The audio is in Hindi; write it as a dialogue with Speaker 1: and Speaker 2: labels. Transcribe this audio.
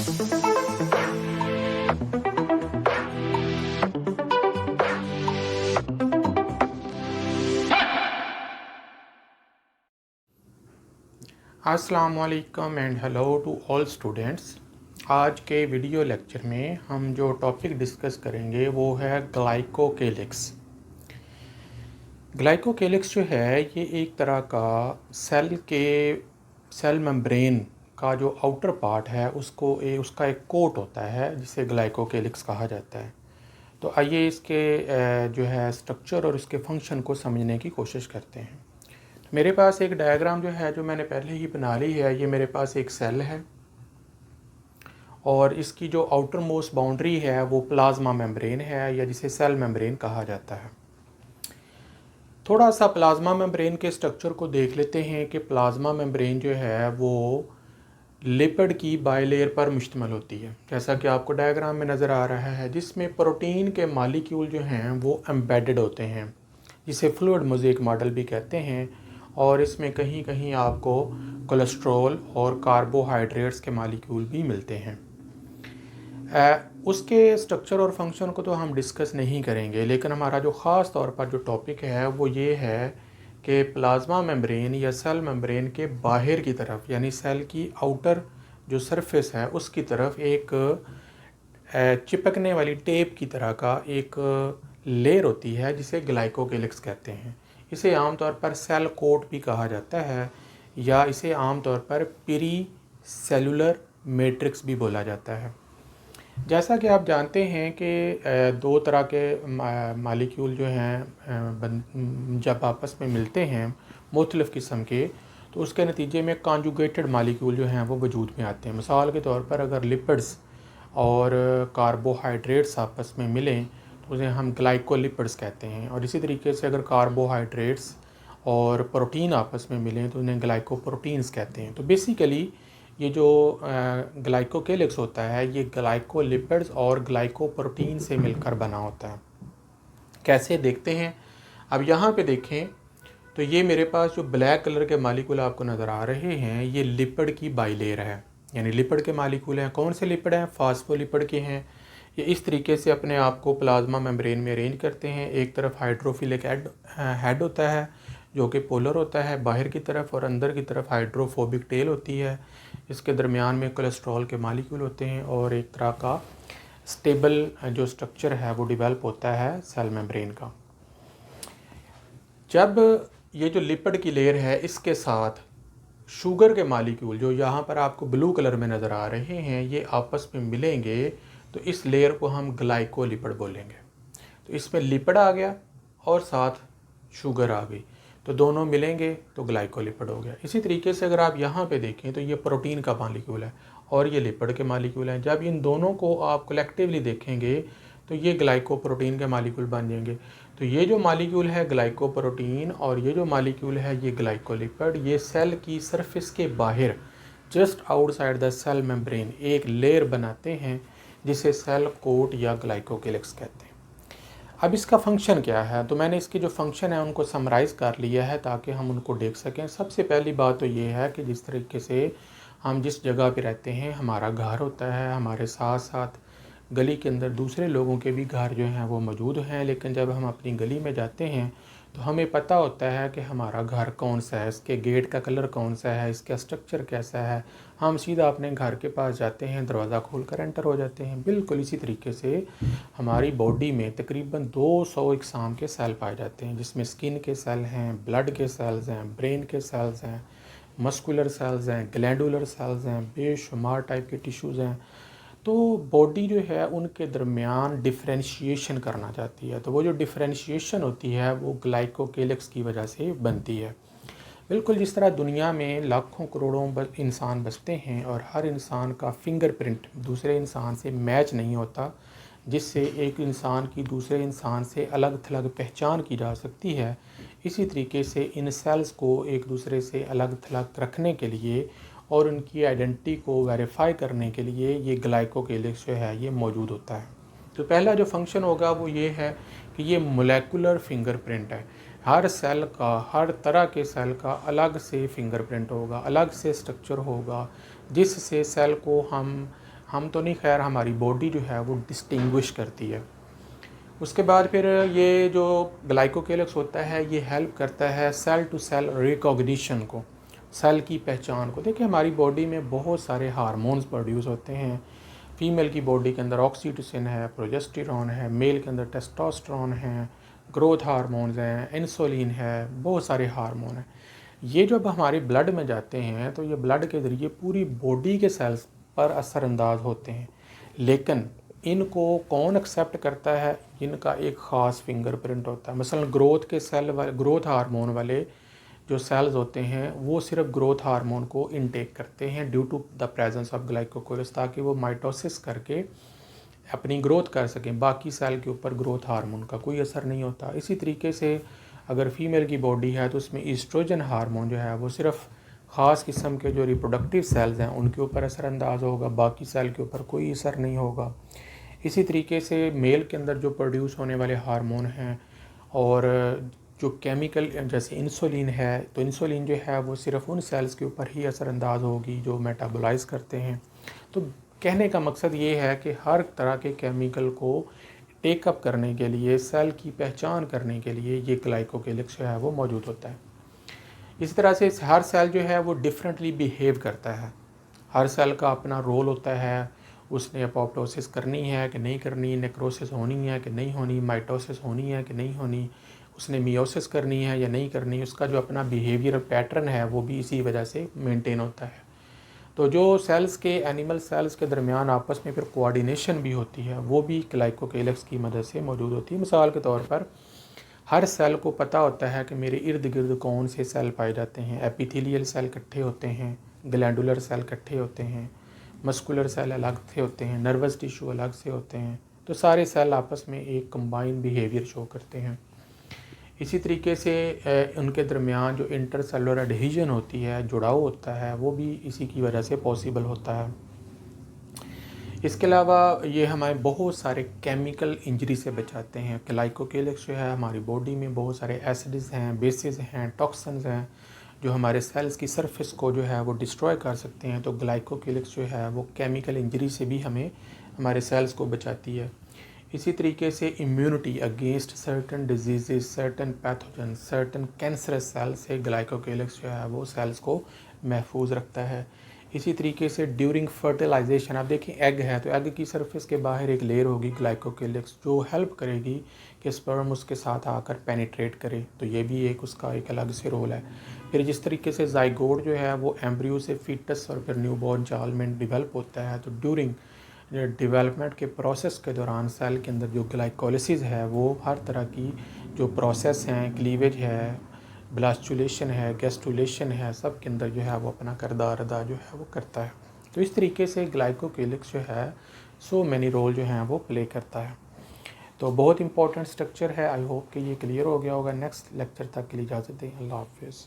Speaker 1: अस्सलामुअलैकुम and hello to all students. आज के वीडियो लेक्चर में हम जो टॉपिक डिस्कस करेंगे वो है ग्लाइकोकेलिक्स। ग्लाइकोकेलिक्स जो है ये एक तरह का सेल मेम्ब्रेन का जो आउटर पार्ट है उसका एक कोट होता है जिसे ग्लाइकोकेलिक्स कहा जाता है। तो आइए इसके जो है स्ट्रक्चर और इसके फंक्शन को समझने की कोशिश करते हैं। मेरे पास एक डायग्राम जो है जो मैंने पहले ही बना ली है। ये मेरे पास एक सेल है और इसकी जो आउटर मोस्ट बाउंड्री है वो प्लाज्मा मेम्ब्रेन है या जिसे सेल मेम्ब्रेन कहा जाता है। थोड़ा सा प्लाज्मा मेम्ब्रेन के स्ट्रक्चर को देख लेते हैं कि प्लाज्मा मेम्ब्रेन जो है वो लिपिड की बाइलेयर पर मुश्तमिल होती है, जैसा कि आपको डायग्राम में नज़र आ रहा है, जिसमें प्रोटीन के मालिक्यूल जो हैं वो एम्बेडेड होते हैं, जिसे फ्लूइड मोज़ेक मॉडल भी कहते हैं। और इसमें कहीं कहीं आपको कोलेस्ट्रॉल और कार्बोहाइड्रेट्स के मालिक्यूल भी मिलते हैं। उसके स्ट्रक्चर और फंक्शन को तो हम डिस्कस नहीं करेंगे, लेकिन हमारा जो ख़ास तौर पर जो टॉपिक है वो ये है कि प्लाज्मा मेम्ब्रेन या सेल मेम्ब्रेन के बाहर की तरफ यानी सेल की आउटर जो सरफेस है उसकी तरफ एक चिपकने वाली टेप की तरह का एक लेयर होती है जिसे ग्लाइकोकेलिक्स कहते हैं। इसे आमतौर पर सेल कोट भी कहा जाता है या इसे आमतौर पर पेरी सेलुलर मैट्रिक्स भी बोला जाता है। जैसा कि आप जानते हैं कि दो तरह के मालिक्यूल जो हैं जब आपस में मिलते हैं मुख्तलिफ़ किस्म के, तो उसके नतीजे में कॉन्जुगेटेड मालिक्यूल जो हैं वो वजूद में आते हैं। मिसाल के तौर पर अगर लिपिड्स और कार्बोहाइड्रेट्स आपस में मिलें तो उसे हम ग्लाइकोलिपिड्स कहते हैं, और इसी तरीके से अगर कार्बोहाइड्रेट्स और प्रोटीन आपस में मिलें तो उन्हें ग्लाइकोप्रोटीन्स कहते हैं। तो बेसिकली ये जो ग्लाइकोकेलिक्स होता है ये ग्लाइकोलिपिड्स और ग्लाइकोप्रोटीन से मिलकर बना होता है। कैसे देखते हैं, अब यहाँ पे देखें तो ये मेरे पास जो ब्लैक कलर के मालिक्यूल आपको नज़र आ रहे हैं ये लिपिड की बाइलेयर है, यानी लिपिड के मालिक्यूल हैं। कौन से लिपिड हैं? फास्फोलिपिड के हैं। ये इस तरीके से अपने आप को प्लाज्मा मेम्ब्रेन में अरेंज करते हैं। एक तरफ हाइड्रोफिलिक हेड होता है जो कि पोलर होता है बाहर की तरफ, और अंदर की तरफ हाइड्रोफोबिक टेल होती है। इसके दरमियान में कोलेस्ट्रॉल के मालिक्यूल होते हैं और एक तरह का स्टेबल जो स्ट्रक्चर है वो डेवलप होता है सेल मेम्ब्रेन का। जब ये जो लिपिड की लेयर है इसके साथ शुगर के मालिक्यूल जो यहाँ पर आपको ब्लू कलर में नज़र आ रहे हैं ये आपस में मिलेंगे तो इस लेयर को हम ग्लाइकोलिपिड बोलेंगे। तो इसमें लिपिड आ गया और साथ शुगर आ गई, तो दोनों मिलेंगे तो ग्लाइकोलिपिड हो गया। इसी तरीके से अगर आप यहाँ पे देखें तो ये प्रोटीन का मालिक्यूल है और ये लिपिड के मालिक्यूल हैं। जब इन दोनों को आप कलेक्टिवली देखेंगे तो ये ग्लाइकोप्रोटीन के मालिक्यूल बन जाएंगे। तो ये जो मालिक्यूल है ग्लाइकोप्रोटीन और ये जो मालिक्यूल है ये ग्लाइकोलिपिड, ये सेल की सरफेस के बाहर just outside the cell membrane एक लेयर बनाते हैं जिसे सेल कोट या ग्लाइकोकेलिक्स कहते हैं। अब इसका फंक्शन क्या है, तो मैंने इसके जो फंक्शन है उनको समराइज़ कर लिया है ताकि हम उनको देख सकें। सबसे पहली बात तो ये है कि जिस तरीके से हम जिस जगह पे रहते हैं हमारा घर होता है, हमारे साथ साथ गली के अंदर दूसरे लोगों के भी घर जो हैं वो मौजूद हैं, लेकिन जब हम अपनी गली में जाते हैं तो हमें पता होता है कि हमारा घर कौन सा है, इसके गेट का कलर कौन सा है, इसका स्ट्रक्चर कैसा है। हम सीधा अपने घर के पास जाते हैं, दरवाज़ा खोलकर एंटर हो जाते हैं। बिल्कुल इसी तरीके से हमारी बॉडी में तकरीबन 200 इकसाम के सेल पाए जाते हैं, जिसमें स्किन के सेल हैं, ब्लड के सेल्स हैं, ब्रेन के सेल्स हैं, मस्कुलर सेल्स हैं, ग्लैंडुलर सेल्स हैं, बेशुमार टाइप के टिश्यूज़ हैं। तो बॉडी जो है उनके दरमियान डिफ्रेंशिएशन करना चाहती है, तो वो जो डिफ्रेंशिएशन होती है वो ग्लाइकोकेलिक्स की वजह से बनती है। बिल्कुल जिस तरह दुनिया में लाखों करोड़ों इंसान बसते हैं और हर इंसान का फिंगरप्रिंट दूसरे इंसान से मैच नहीं होता, जिससे एक इंसान की दूसरे इंसान से अलग थलग पहचान की जा सकती है, इसी तरीके से इन सेल्स को एक दूसरे से अलग थलग रखने के लिए और उनकी आइडेंटिटी को वेरीफाई करने के लिए ये ग्लाइकोकेलिक्स जो है ये मौजूद होता है। तो पहला जो फंक्शन होगा वो ये है कि ये मोलेकुलर फिंगरप्रिंट है। हर सेल का, हर तरह के सेल का अलग से फिंगरप्रिंट होगा, अलग से स्ट्रक्चर होगा, जिससे सेल को हम हम तो नहीं, खैर हमारी बॉडी जो है वो डिस्टिंग्विश करती है। उसके बाद फिर ये जो ग्लाइकोकेलिक्स होता है ये हेल्प करता है सेल टू सेल रिकॉग्निशन को, सेल की पहचान को। देखिए हमारी बॉडी में बहुत सारे हार्मोन्स प्रोड्यूस होते हैं। फीमेल की बॉडी के अंदर ऑक्सीटोसिन है, प्रोजेस्टेरॉन है, मेल के अंदर टेस्टोस्टेरोन है, ग्रोथ हार्मोन्स हैं, इंसुलिन है, बहुत सारे हार्मोन हैं। ये जब हमारे ब्लड में जाते हैं तो ये ब्लड के ज़रिए पूरी बॉडी के सेल्स पर असरअंदाज होते हैं, लेकिन इनको कौन एक्सेप्ट करता है, इनका एक ख़ास फिंगरप्रिंट होता है। मसलन ग्रोथ के सेल वाले, ग्रोथ हार्मोन वाले जो सेल्स होते हैं वो सिर्फ ग्रोथ हार्मोन को इनटेक करते हैं due to the presence of glycocalyx, ताकि वो माइटोसिस करके अपनी ग्रोथ कर सकें। बाकी सेल के ऊपर ग्रोथ हार्मोन का कोई असर नहीं होता। इसी तरीके से अगर फीमेल की बॉडी है तो उसमें ईस्ट्रोजन हार्मोन जो है वो सिर्फ ख़ास किस्म के जो रिप्रोडक्टिव सेल्स हैं उनके ऊपर असरअंदाज होगा, बाकी सेल के ऊपर कोई असर नहीं होगा। इसी तरीके से मेल के अंदर जो प्रोड्यूस होने वाले हार्मोन हैं और जो केमिकल जैसे इंसुलिन है, तो इंसुलिन जो है वो सिर्फ उन सेल्स के ऊपर ही असरअंदाज होगी जो मेटाबोलाइज करते हैं। तो कहने का मकसद ये है कि हर तरह के केमिकल को टेकअप करने के लिए, सेल की पहचान करने के लिए ये ग्लाइकोकेलिक्स जो है वो मौजूद होता है। इस तरह से हर सेल जो है वो डिफरेंटली बिहेव करता है। हर सेल का अपना रोल होता है, उसने अपोप्टोसिस करनी है कि नहीं करनी, नेक्रोसिस होनी है कि नहीं होनी, माइटोसिस होनी है कि नहीं होनी, उसने मियोसिस करनी है या नहीं करनी, उसका जो अपना बिहेवियर पैटर्न है वो भी इसी वजह से मेंटेन होता है। तो जो सेल्स के, एनिमल सेल्स के दरमियान आपस में फिर कोऑर्डिनेशन भी होती है, वो भी ग्लाइकोकेलिक्स की मदद से मौजूद होती है। मिसाल के तौर पर हर सेल को पता होता है कि मेरे इर्द गिर्द कौन से सेल पाए जाते हैं। एपिथेलियल सेल इकट्ठे होते हैं, ग्लैंडुलर सेल इकट्ठे होते हैं, मस्कुलर सेल अलग से होते हैं, नर्वस टिश्यू अलग से होते हैं। तो सारे सेल आपस में एक कंबाइन बिहेवियर शो करते हैं। इसी तरीके से उनके दरमियान जो इंटरसेलुलर एडहेजन होती है, जुड़ाव होता है, वो भी इसी की वजह से पॉसिबल होता है। इसके अलावा ये हमारे बहुत सारे केमिकल इंजरी से बचाते हैं। ग्लाइकोकेलिक्स जो है हमारी बॉडी में बहुत सारे एसिड्स हैं, बेसिस हैं, टॉक्सिन्स हैं जो हमारे सेल्स की सरफेस को जो है वो डिस्ट्रॉय कर सकते हैं। तो ग्लाइकोकेलिक्स जो है वो केमिकल इंजरी से भी हमें, हमारे सेल्स को बचाती है। इसी तरीके से immunity against certain disease, certain pathogen, certain cancerous cell से ग्लाइकोकेलिक्स जो है वो सेल्स को महफूज रखता है। इसी तरीके से ड्यूरिंग फर्टिलाइजेशन, आप देखें एग है तो एग की सरफेस के बाहर एक लेयर होगी ग्लाइकोकेलिक्स जो हेल्प करेगी कि स्पर्म उसके साथ आकर पेनिट्रेट करे। तो ये भी एक उसका एक अलग से रोल है। फिर जिस तरीके से जाइगोट जो है वो एम्ब्रियो से फीटस और फिर न्यूबॉर्न चाइल्ड में डेवलप होता है, तो ड्यूरिंग डेवलपमेंट के प्रोसेस के दौरान सेल के अंदर जो ग्लाइकोलिसिस है वो हर तरह की जो प्रोसेस हैं, क्लीवेज है, ब्लास्टुलेशन है, गैस्टुलेशन है, सब के अंदर जो है वो अपना किरदार अदा जो है वो करता है। तो इस तरीके से ग्लाइकोकेलिक्स जो है सो मैनी रोल जो हैं वो प्ले करता है। तो बहुत इंपॉर्टेंट स्ट्रक्चर है। आई होप कि ये क्लियर हो गया होगा। नेक्स्ट लेक्चर तक के लिए इजाज़त दें। अल्लाह हाफिज़।